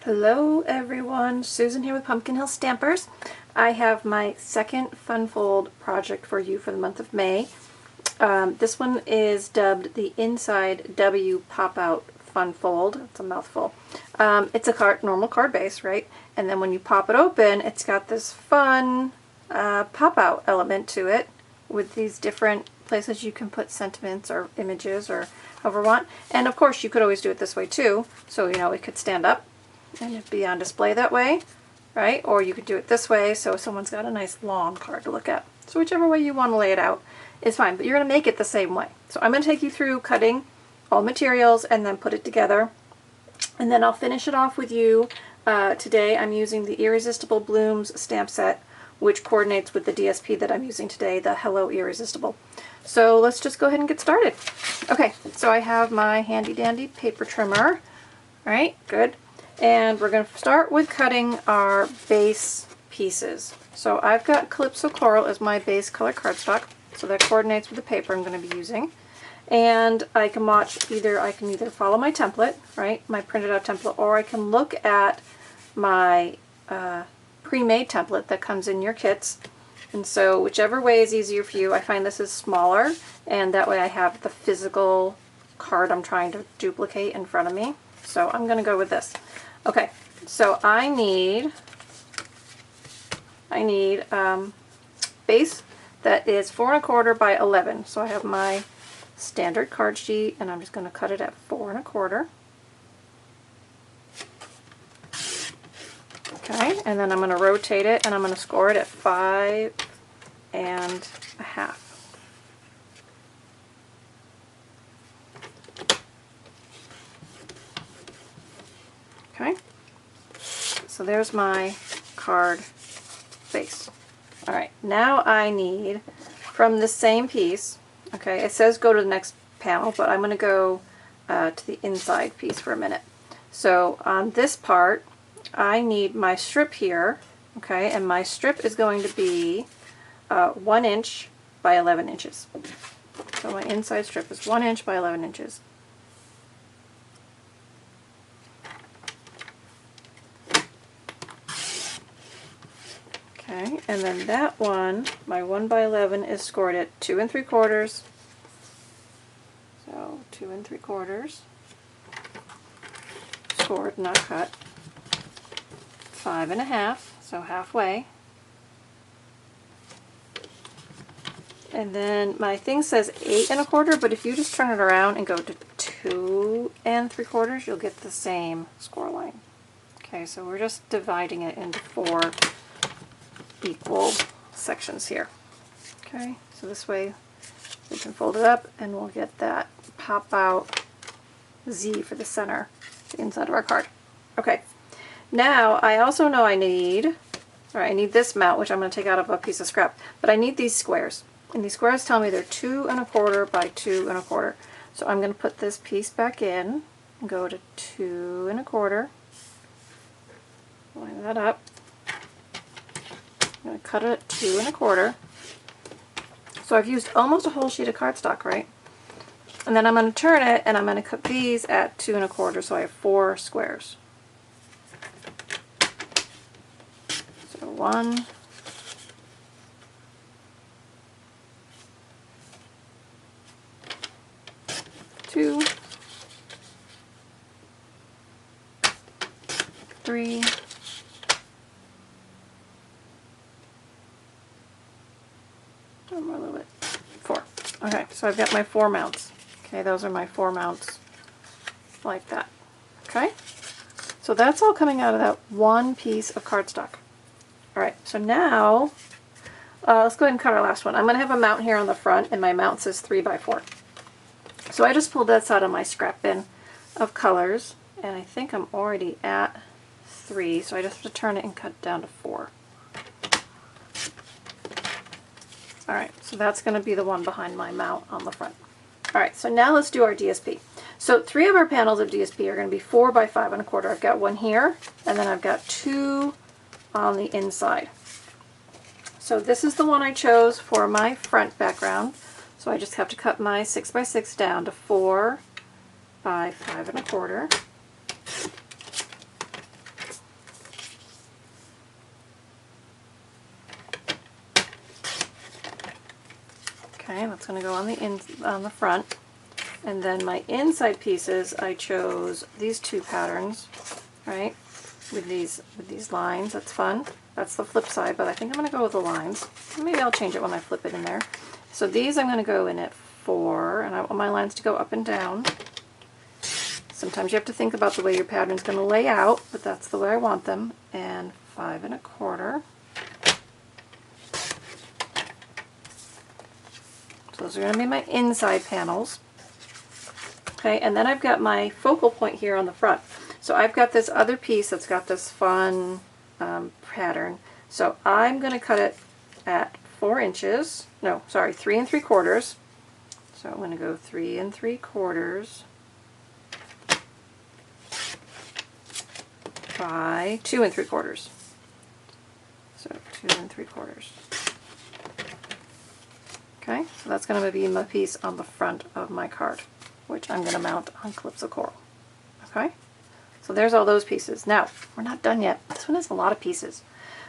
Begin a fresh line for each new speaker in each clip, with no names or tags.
Hello everyone, Susan here with Pumpkin Hill Stampers. I have my second Fun Fold project for you for the month of May. This one is dubbed the Inside W Pop-Out Fun Fold. It's a mouthful. It's a normal card base, right? And then when you pop it open, it's got this fun pop-out element to it with these different places you can put sentiments or images or however you want. And of course you could always do it this way too, so you know it could stand up and it'd be on display that way, right? Or you could do it this way so someone's got a nice long card to look at. So whichever way you want to lay it out is fine, but you're going to make it the same way. So I'm going to take you through cutting all materials and then put it together. And then I'll finish it off with you. Today I'm using the Irresistible Blooms stamp set, which coordinates with the DSP that I'm using today, the Hello Irresistible. So let's just go ahead and get started. Okay, so I have my handy dandy paper trimmer. All right, good. And we're going to start with cutting our base pieces. So I've got Calypso Coral as my base color cardstock, so that coordinates with the paper I'm going to be using. And I can either follow my template, right, my printed out template, or I can look at my pre-made template that comes in your kits. And so whichever way is easier for you. I find this is smaller, and that way I have the physical card I'm trying to duplicate in front of me. So I'm going to go with this. Okay, so I need base that is 4 1/4 by 11. So I have my standard card sheet, and I'm just going to cut it at 4 1/4. Okay, and then I'm going to rotate it, and I'm going to score it at 5 1/2. Okay, so there's my card base. All right, now I need, from the same piece, okay, it says go to the next panel, but I'm going to go to the inside piece for a minute. So on this part, I need my strip here, okay, and my strip is going to be 1 inch by 11 inches. So my inside strip is 1 inch by 11 inches. Okay, and then that one, my 1 by 11, is scored at 2 3/4. So 2 3/4. Scored, not cut. 5 1/2, so halfway. And then my thing says 8 1/4, but if you just turn it around and go to 2 3/4, you'll get the same score line. Okay, so we're just dividing it into 4 equal sections here. Okay, so this way we can fold it up and we'll get that pop out Z for the center, the inside of our card. Okay, now I also know I need this mount, which I'm going to take out of a piece of scrap, but I need these squares. And these squares tell me they're 2 1/4 by 2 1/4. So I'm going to put this piece back in and go to 2 1/4. Line that up. I'm going to cut it at 2 1/4. So I've used almost a whole sheet of cardstock, right? And then I'm going to turn it, and I'm going to cut these at 2 1/4, so I have 4 squares. So 1, 2, 3, 4. Okay, so I've got my 4 mounts. Okay, those are my 4 mounts like that. Okay, so that's all coming out of that one piece of cardstock. All right, so now let's go ahead and cut our last one. I'm going to have a mount here on the front, and my mount says 3 by 4. So I just pulled this out of my scrap bin of colors, and I think I'm already at 3, so I just have to turn it and cut down to 4. Alright, so that's going to be the one behind my mount on the front. Alright, so now let's do our DSP. So 3 of our panels of DSP are going to be 4 by 5 1/4. I've got one here, and then I've got 2 on the inside. So this is the one I chose for my front background. So I just have to cut my 6 by 6 down to 4 by 5 1/4. Okay, that's going to go on the front. And then my inside pieces, I chose these two patterns, right? With these lines. That's fun. That's the flip side, but I think I'm going to go with the lines. Maybe I'll change it when I flip it in there. So these I'm going to go in at 4, and I want my lines to go up and down. Sometimes you have to think about the way your pattern's going to lay out, but that's the way I want them. And 5 1/4. So those are going to be my inside panels. Okay, and then I've got my focal point here on the front. So I've got this other piece that's got this fun pattern. So I'm going to cut it at 4 inches. No, sorry, 3 3/4. So I'm going to go 3 3/4 by 2 3/4. So 2 3/4. Okay, so that's going to be my piece on the front of my card, which I'm going to mount on clips of coral. Okay, so there's all those pieces. Now, we're not done yet. This one has a lot of pieces.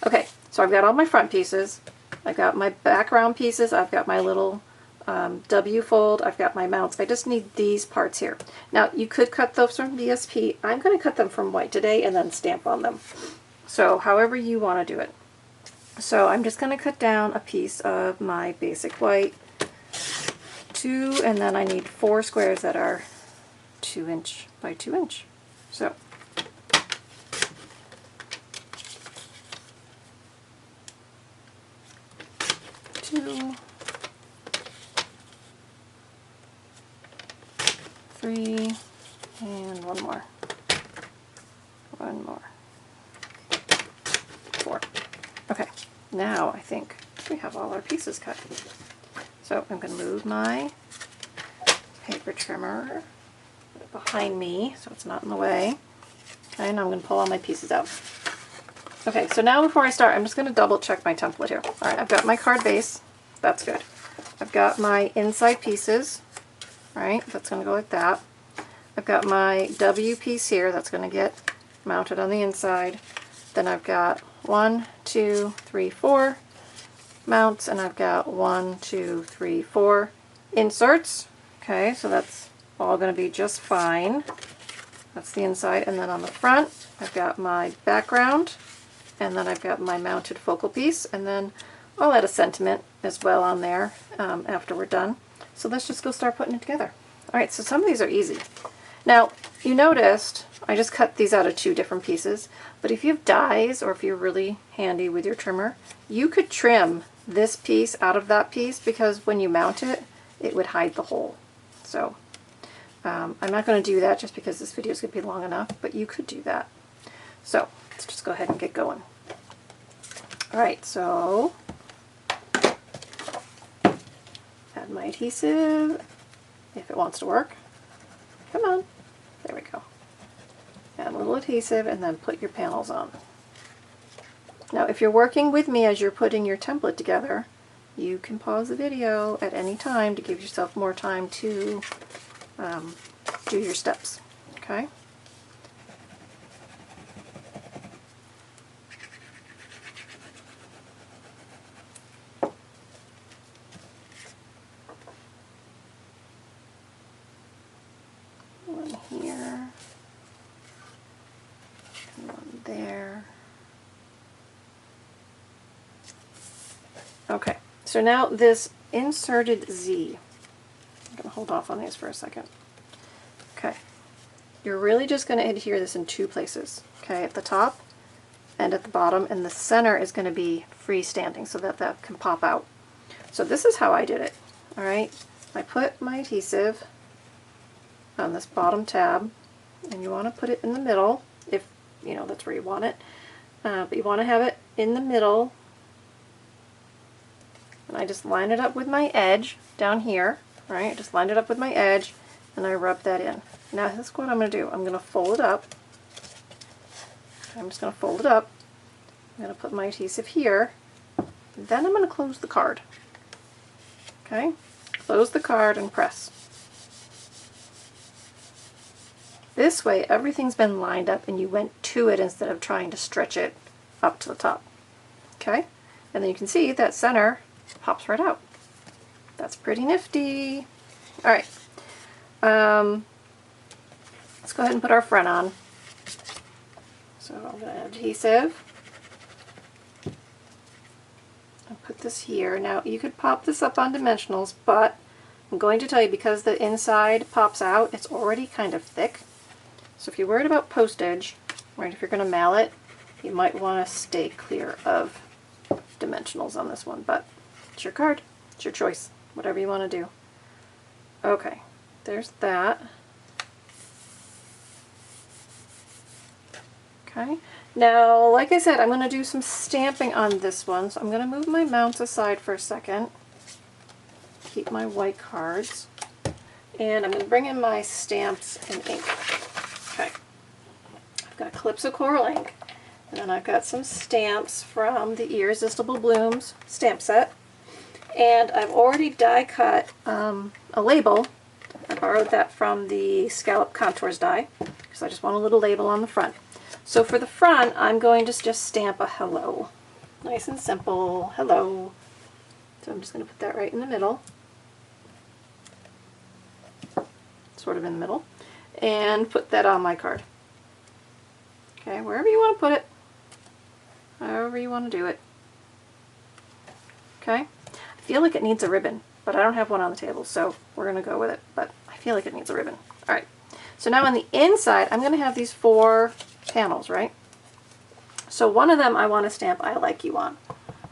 Okay, so I've got all my front pieces. I've got my background pieces. I've got my little W fold. I've got my mounts. I just need these parts here. Now, you could cut those from DSP. I'm going to cut them from white today and then stamp on them. So however you want to do it. So I'm just going to cut down a piece of my basic white, 2, and then I need 4 squares that are 2 inch by 2 inch. So two, 3, and one more. 4. Okay, now I think we have all our pieces cut. So I'm going to move my paper trimmer behind me so it's not in the way. Okay, and I'm going to pull all my pieces out. Okay, so now before I start, I'm just going to double check my template here. Alright, I've got my card base. That's good. I've got my inside pieces. Right, that's going to go like that. I've got my W piece here that's going to get mounted on the inside. Then I've got 1, 2, 3, 4 mounts, and I've got 1, 2, 3, 4 inserts. Okay, so that's all going to be just fine. That's the inside, and then on the front I've got my background, and then I've got my mounted focal piece, and then I'll add a sentiment as well on there after we're done. So let's just go start putting it together. Alright, so some of these are easy. Now, you noticed I just cut these out of 2 different pieces, but if you have dies or if you're really handy with your trimmer, you could trim this piece out of that piece, because when you mount it, it would hide the hole. So I'm not going to do that just because this video is going to be long enough, but you could do that. So let's just go ahead and get going. Alright, so add my adhesive if it wants to work. Come on. There we go. Add a little adhesive and then put your panels on. Now if you're working with me as you're putting your template together, you can pause the video at any time to give yourself more time to do your steps. Okay? One here, and one there. Okay, so now this inserted Z, I'm going to hold off on these for a second. Okay, you're really just going to adhere this in 2 places, okay, at the top and at the bottom, and the center is going to be freestanding so that that can pop out. So this is how I did it, alright. I put my adhesive on this bottom tab, and you want to put it in the middle, if you know that's where you want it, but you want to have it in the middle. And I just line it up with my edge down here, right? Just line it up with my edge, and I rub that in. Now this is what I'm going to do. I'm going to fold it up. I'm just going to fold it up. I'm going to put my adhesive here. Then I'm going to close the card. Okay? Close the card and press. This way everything's been lined up and you went to it instead of trying to stretch it up to the top. Okay? And then you can see that center pops right out. That's pretty nifty. All right. Let's go ahead and put our front on. So I'm going to add adhesive. I'll put this here. Now you could pop this up on dimensionals, but I'm going to tell you, because the inside pops out, it's already kind of thick. So if you're worried about postage, right, if you're going to mail it, you might want to stay clear of dimensionals on this one, but it's your card. It's your choice. Whatever you want to do. Okay, there's that. Okay, now like I said, I'm going to do some stamping on this one, so I'm going to move my mounts aside for a second. Keep my white cards. And I'm going to bring in my stamps and ink. Okay, I've got Calypso Coral ink. And then I've got some stamps from the Irresistible Blooms stamp set. And I've already die cut a label. I borrowed that from the Scallop Contours die, because I just want a little label on the front. So for the front, I'm going to just stamp a hello. Nice and simple, hello. So I'm just going to put that right in the middle. Sort of in the middle. And put that on my card. Okay, wherever you want to put it. However you want to do it. Okay, I feel like it needs a ribbon, but I don't have one on the table, so we're going to go with it. But I feel like it needs a ribbon. Alright, so now on the inside, I'm going to have these 4 panels, right? So one of them I want to stamp I like you on.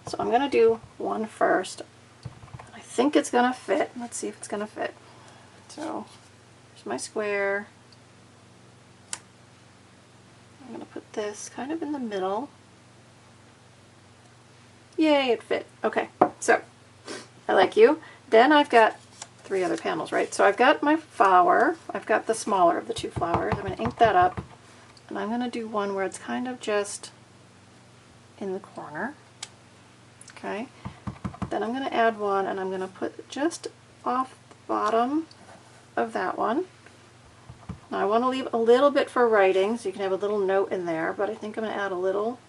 So I'm going to do one first. I think it's going to fit. Let's see if it's going to fit. So here's my square. I'm going to put this kind of in the middle. Yay, it fit. Okay, so I like you. Then I've got 3 other panels, right? So I've got my flower. I've got the smaller of the 2 flowers. I'm going to ink that up. And I'm going to do one where it's kind of just in the corner. Okay. Then I'm going to add one, and I'm going to put just off the bottom of that one. Now I want to leave a little bit for writing, so you can have a little note in there, but I think I'm going to add a little.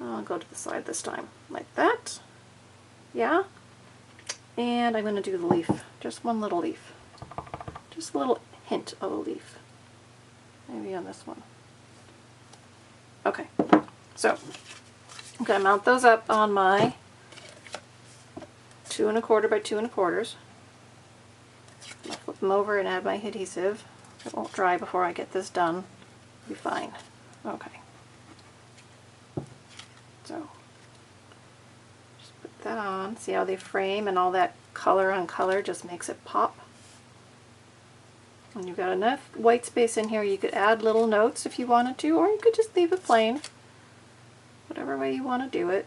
I'll go to the side this time, like that. Yeah. And I'm going to do the leaf. Just one little leaf. Just a little hint of a leaf. Maybe on this one. Okay, so I'm going to mount those up on my 2 1/4 by 2 1/4. I'm going to flip them over and add my adhesive. It won't dry before I get this done. It'll be fine. Okay. So just put that on. See how they frame, and all that color on color just makes it pop. When you've got enough white space in here, you could add little notes if you wanted to, or you could just leave it plain. Whatever way you want to do it.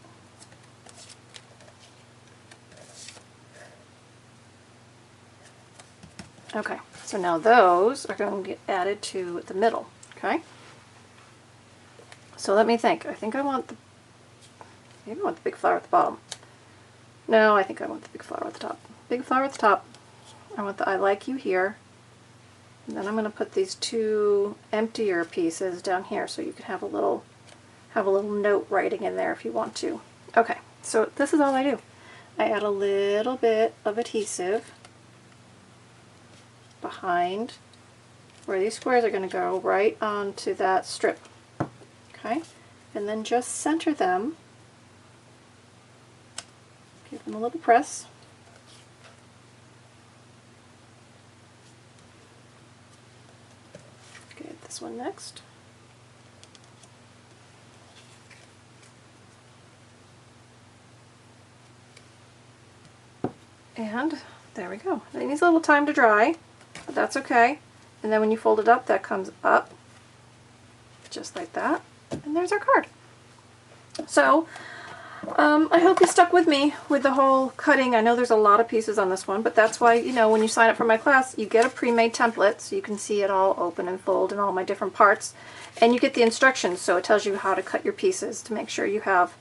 Okay, so now those are going to get added to the middle, okay? So let me think. I think I want the, maybe I want the big flower at the bottom. No, I think I want the big flower at the top. Big flower at the top. I want the I like you here. And then I'm going to put these 2 emptier pieces down here, so you can have a little note writing in there if you want to. Okay, so this is all I do. I add a little bit of adhesive behind where these squares are going to go, right onto that strip. Okay, and then just center them. Give them a little press. This one next. And there we go. It needs a little time to dry, but that's okay. And then when you fold it up, that comes up just like that. And there's our card. So I hope you stuck with me with the whole cutting. I know there's a lot of pieces on this one, but that's why, you know, when you sign up for my class, you get a pre-made template so you can see it all open and fold and all my different parts. And you get the instructions, so it tells you how to cut your pieces to make sure you have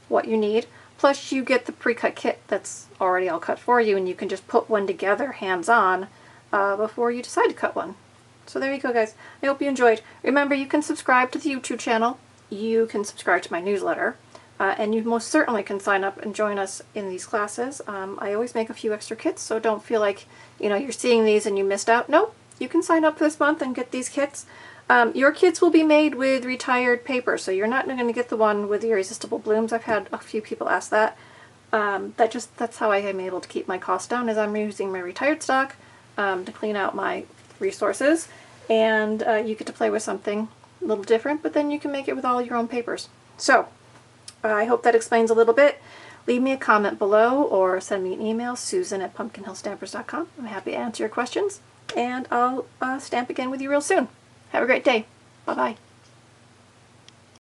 what you need. Plus you get the pre-cut kit that's already all cut for you, and you can just put one together hands-on before you decide to cut one. So there you go, guys. I hope you enjoyed. Remember, you can subscribe to the YouTube channel. You can subscribe to my newsletter. And you most certainly can sign up and join us in these classes. I always make a few extra kits, so don't feel like, you know, you're seeing these and you missed out. Nope, you can sign up this month and get these kits. Your kits will be made with retired paper, so you're not going to get the one with the Irresistible blooms. I've had a few people ask that. That's how I am able to keep my costs down, is I'm using my retired stock to clean out my resources, and you get to play with something a little different, but then you can make it with all your own papers. So, I hope that explains a little bit. Leave me a comment below or send me an email, susan@pumpkinhillstampers.com. I'm happy to answer your questions, and I'll stamp again with you real soon. Have a great day. Bye-bye.